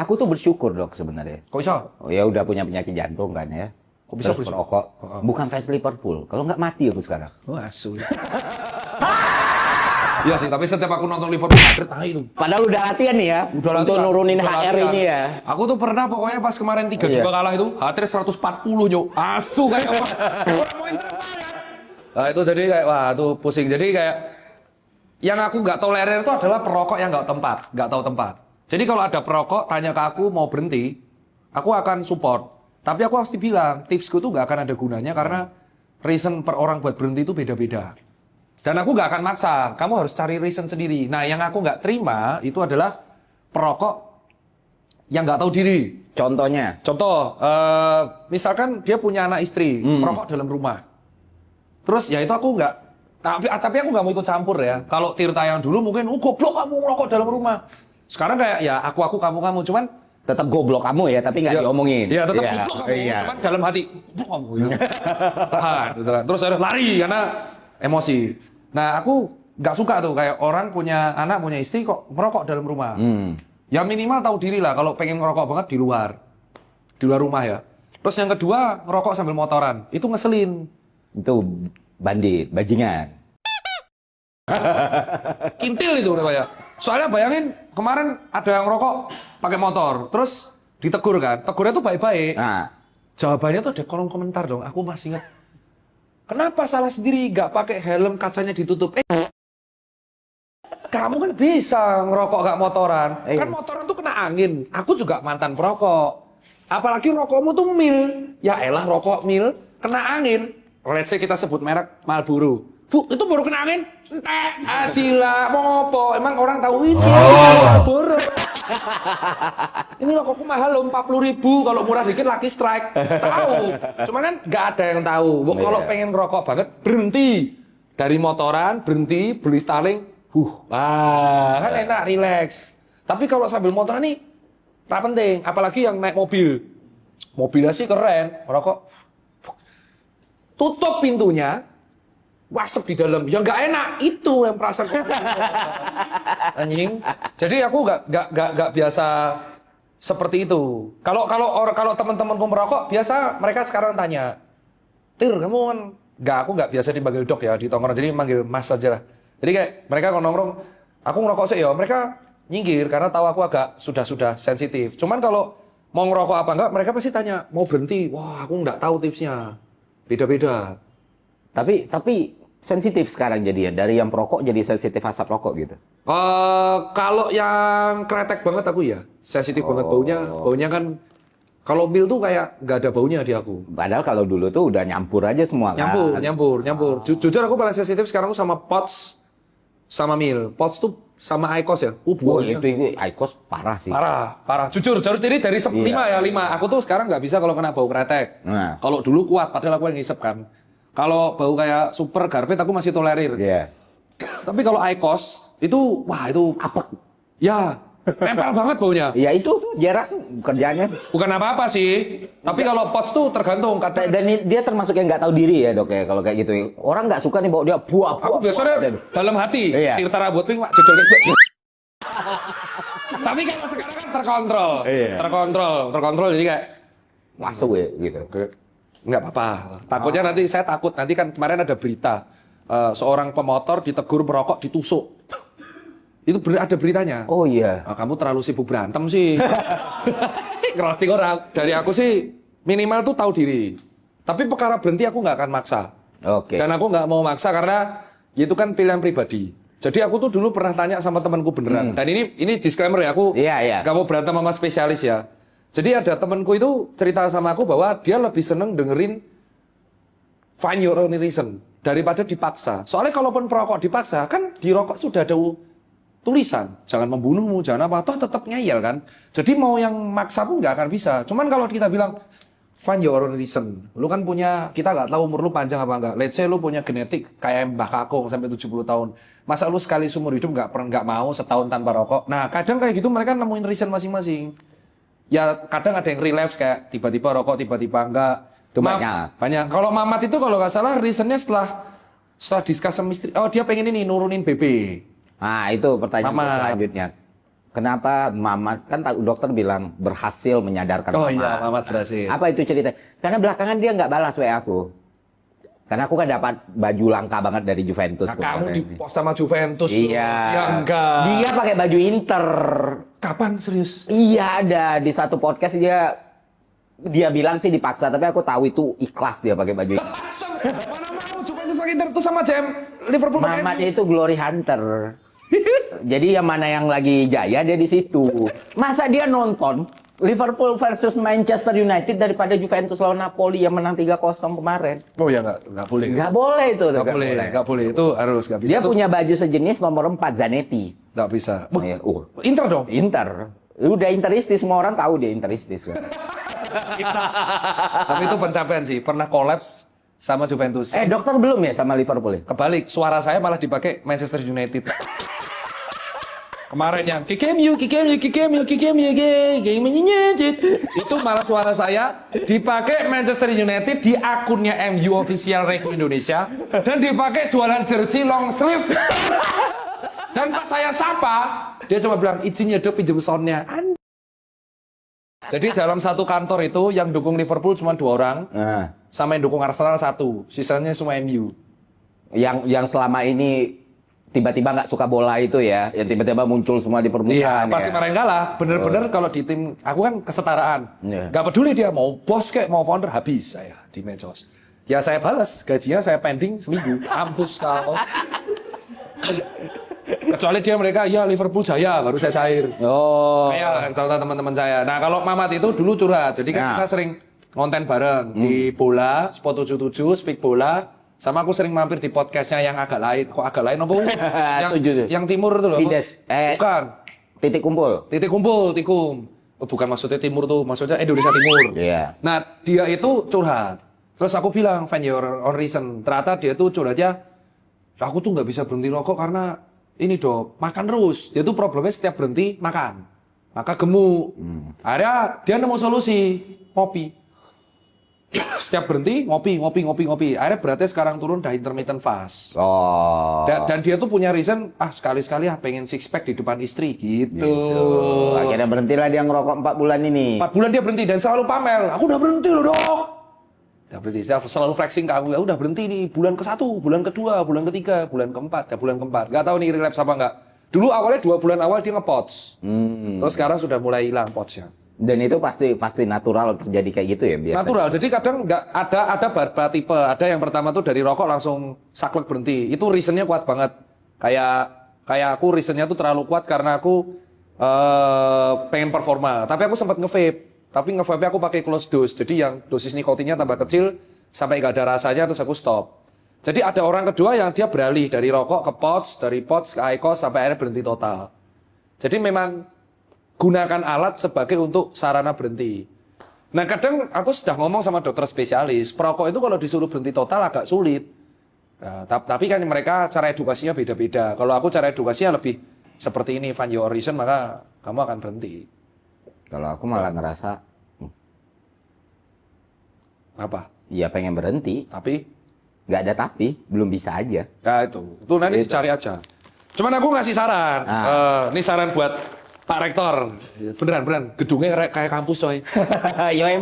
Aku tuh bersyukur dok sebenarnya. Kok bisa? Oh ya udah punya penyakit jantung kan ya. Kok bisa Terus bersyukur? perokok. Bukan fans Liverpool. Kalau nggak mati aku sekarang. Oh, asu. Iya sih, tapi setiap aku nonton Liverpool Madrid, itu. Padahal udah latihan nih ya. Udah untuk latihan, nurunin udah HR latihan. ini ya. Aku tuh pernah pokoknya pas kemarin 3-2 Iya. kalah itu, HT 140 nyok. Asu kayak apa? Orang mau interval ya. Nah itu jadi kayak, wah itu pusing. Jadi kayak, yang aku nggak tolerir itu adalah perokok yang nggak tahu tempat. Jadi kalau ada perokok, tanya ke aku mau berhenti, aku akan support. Tapi aku pasti bilang, tipsku tuh nggak akan ada gunanya karena reason per orang buat berhenti itu beda-beda. Dan aku nggak akan maksa, kamu harus cari reason sendiri. Nah, yang aku nggak terima itu adalah perokok yang nggak tahu diri. Contohnya. Contoh, misalkan dia punya anak istri, merokok dalam rumah. Terus ya itu aku nggak, tapi aku nggak mau ikut campur ya. Kalau Tirta yang dulu mungkin, goblok kamu merokok dalam rumah. Sekarang kayak ya aku kamu, cuman Tetap goblok kamu ya, tapi nggak diomongin. Iya, tetap Iya. goblok kamu, Iya. cuman dalam hati goblok kamu. Tahan, gitu kan. Terus ada lari karena emosi. Nah, aku nggak suka tuh kayak orang punya anak, punya istri kok merokok dalam rumah. Ya minimal tahu diri lah kalau pengen ngerokok banget di luar rumah ya. Terus yang kedua ngerokok sambil motoran, itu ngeselin. Itu bandit, bajingan. Kintil itu udah ya. Soalnya bayangin kemarin ada yang ngerokok pakai motor, terus ditegur kan. Tegurnya tuh baik-baik. Nah, Jawabannya tuh ada kolom komentar dong. Aku masih ingat. Kenapa salah sendiri nggak pakai helm kacanya ditutup? Kamu kan bisa ngerokok nggak motoran. Kan motoran tuh kena angin. Aku juga mantan perokok. Apalagi rokokmu tuh mil. Ya elah rokok mil kena angin. Let's say kita sebut merek Marlboro. Bu, itu baru kena angin? Entek. Acila, mau ngopo? Emang orang tahu itu Marlboro. Ini rokokku mahal loh, 40.000. Kalau murah dikit Lucky Strike. Tahu. Cuman kan nggak ada yang tahu. Kalau pengen rokok banget, berhenti. Dari motoran, berhenti, beli Starling. Wah, kan enak, relax. Tapi kalau sambil motoran nih, tak penting. Apalagi yang naik mobil. Mobilnya sih keren, rokok. Tutup pintunya, wasep di dalam. Ya nggak enak, itu yang perasaan. Anjing. Jadi aku nggak biasa seperti itu. Kalau teman-temanku merokok, biasa mereka sekarang tanya, Tir, kamu kan aku nggak biasa dipanggil dok ya di tongkrong, jadi manggil mas aja lah. Jadi kayak mereka kalau nongkrong, aku ngerokok sih ya, mereka nyinggir karena tahu aku agak sudah sensitif. Cuman kalau mau ngerokok apa enggak, mereka pasti tanya mau berhenti. Wah, aku nggak tahu tipsnya. Beda-beda. tapi sensitif sekarang jadi ya. Dari yang perokok jadi sensitif asap rokok gitu. Kalau yang kretek banget aku ya, sensitif banget baunya kan. Kalau mil tuh kayak nggak ada baunya di aku. Padahal kalau dulu tuh udah nyampur aja semua kan. Nyampur. Jujur aku paling sensitif sekarang sama Pots sama mil. Pots tuh sama IQOS ya. Itu IQOS parah sih. Parah. Jujur ini dari 5 ya, 5. Aku tuh sekarang nggak bisa kalau kena bau kretek. Nah. Kalau dulu kuat, padahal aku yang ngisep kan. Kalau bau kayak super garpet aku masih tolerir. Iya. Tapi kalau IQOS itu, wah itu Apa? ya nempel banget baunya. Ya itu tuh jarak kerjanya. Bukan apa-apa sih. Tapi kalau Pots tuh tergantung. Dan dia termasuk yang nggak tahu diri ya dok ya kalau kayak gitu. Orang nggak suka nih bawa dia buah. Aku biasanya dalam hati. Iya. Tirta rambut pink, Wak, jejol kayak Tapi kalau sekarang kan terkontrol. Iya. Terkontrol jadi kayak masuk ya gitu. nggak apa-apa. Takutnya nanti saya takut. Nanti kan kemarin ada berita seorang pemotor ditegur merokok ditusuk. Itu ada beritanya. Oh iya. Kamu terlalu sibuk berantem sih. Ngerosting orang. Dari aku sih minimal tuh tahu diri. Tapi perkara berhenti aku nggak akan maksa. Oke. Dan aku nggak mau maksa karena itu kan pilihan pribadi. Jadi aku tuh dulu pernah tanya sama temanku beneran. Dan ini disclaimer ya, aku nggak mau berantem sama spesialis ya. Jadi ada temanku itu cerita sama aku bahwa dia lebih seneng dengerin find your own reason daripada dipaksa. Soalnya kalaupun perokok dipaksa, kan di rokok sudah ada tulisan, jangan membunuhmu, jangan apa, toh tetap ngeyel kan. Jadi mau yang maksa pun nggak akan bisa. Cuman kalau kita bilang find your own reason, lu kan punya, kita nggak tahu umur lu panjang apa enggak. Let's say lu punya genetik kayak Mbah Kakung sampai 70 tahun. Masa lu sekali seumur hidup nggak mau setahun tanpa rokok. Nah kadang kayak gitu mereka nemuin reason masing-masing. Ya kadang ada yang relapse kayak tiba-tiba rokok, tiba-tiba enggak. Itu banyak. Kalau Mamat itu kalau nggak salah reasonnya setelah discuss sama istri, oh dia pengen ini nurunin BB. Nah itu pertanyaan selanjutnya. Kenapa Mamat, kan dokter bilang berhasil menyadarkan Oh Mamat. iya, Mamat berhasil. Apa itu cerita? Karena belakangan dia nggak balas WA aku. Karena aku kan dapat baju langka banget dari Juventus. Nah, kamu kemarin. di post sama Juventus. Iya. Ya enggak. Dia pakai baju Inter. Kapan serius? Iya, ada di satu podcast dia bilang sih dipaksa, tapi aku tahu itu ikhlas dia pakai baju Inter. Mana mau Juventus pakai Inter tuh sama JM Liverpool pakai Mamat itu glory hunter. Jadi yang mana yang lagi jaya dia di situ. Masa dia nonton Liverpool versus Manchester United daripada Juventus lawan Napoli yang menang 3-0 kemarin? Oh ya nggak boleh. Nggak boleh itu. Nggak boleh. Itu harus nggak bisa. Dia Itu punya baju sejenis nomor 4 Zanetti. nggak bisa. Ya, Inter dong. Inter. Udah interistis, semua orang tahu dia interistis. Kan? Tapi itu pencapaian sih. Pernah kolaps sama Juventus. Dokter belum ya sama Liverpool ya? Kebalik, suara saya malah dipakai Manchester United. Kemarin yang Kikemyu, itu malah suara saya dipakai Manchester United di akunnya MU official Regu Indonesia dan dipakai jualan jersey long sleeve. Dan pas saya sapa, dia cuma bilang izin ya dok pinjem soundnya. Jadi dalam satu kantor itu yang dukung Liverpool cuma 2 orang, sama yang dukung Arsenal 1, sisanya semua MU. Yang selama ini tiba-tiba nggak suka bola itu ya, yang tiba-tiba muncul semua di permukaan. Iya, pasti marahin kalah. Bener-bener kalau di tim, aku kan kesetaraan. Nggak peduli dia mau bos kayak mau founder, habis saya di medsos. Ya saya balas, gajinya saya pending seminggu. Ampus kau. Kecuali dia mereka, ya Liverpool jaya, baru saya cair. Kayak teman-teman saya. Nah kalau Mamat itu dulu curhat, jadi kan kita sering konten bareng di bola, Sport 77, Speak Bola. Sama aku sering mampir di podcastnya yang agak lain. Kok agak lain apa? yang timur itu loh. Fides. Bukan. Titik kumpul. Titik kumpul, Tikum. Oh, bukan maksudnya timur tuh, maksudnya Indonesia Timur. Iya. Nah, dia itu curhat. Terus aku bilang, find your own reason. Ternyata dia tuh curhatnya, aku tuh nggak bisa berhenti rokok karena ini dok, makan terus. Dia tuh problemnya setiap berhenti makan. Maka gemuk. Akhirnya dia nemu solusi, ngopi. Setiap berhenti ngopi. Akhirnya beratnya sekarang turun dah intermittent fast. Dan dia tuh punya reason, sekali-sekali pengen six pack di depan istri gitu. Akhirnya berhentilah dia ngerokok 4 bulan ini. 4 bulan dia berhenti dan selalu pamer. Aku udah berhenti loh dok. Udah berhenti, saya selalu flexing ke aku. Ya udah berhenti nih, bulan ke-1, bulan ke-2, bulan ke-3, bulan ke-4, bulan ke-4. Gak tahu nih relapse apa enggak. Dulu awalnya 2 bulan awal dia nge-pots. Terus sekarang sudah mulai hilang potsnya. Dan itu pasti natural terjadi kayak gitu ya biasanya. Natural. Jadi kadang nggak ada beberapa tipe. Ada yang pertama tuh dari rokok langsung saklek berhenti. Itu reasonnya kuat banget. Kayak aku reasonnya tuh terlalu kuat karena aku pengen performa. Tapi aku sempat nge-vape. Tapi nge-vape aku pakai close dose. Jadi yang dosis nikotinnya tambah kecil sampai nggak ada rasanya terus aku stop. Jadi ada orang kedua yang dia beralih dari rokok ke pots, dari pots ke IQOS sampai akhirnya berhenti total. Jadi memang gunakan alat sebagai untuk sarana berhenti. Nah kadang aku sudah ngomong sama dokter spesialis, perokok itu kalau disuruh berhenti total agak sulit. Nah, tapi kan mereka cara edukasinya beda-beda. Kalau aku cara edukasinya lebih seperti ini, find your reason, maka kamu akan berhenti. Kalau aku malah ngerasa Apa? ya pengen berhenti, Tapi? nggak ada tapi, belum bisa aja. Ya itu nanti cari aja. Cuman aku ngasih saran, ini saran buat Pak Rektor. Beneran, gedungnya kayak kampus coy. Ya emang.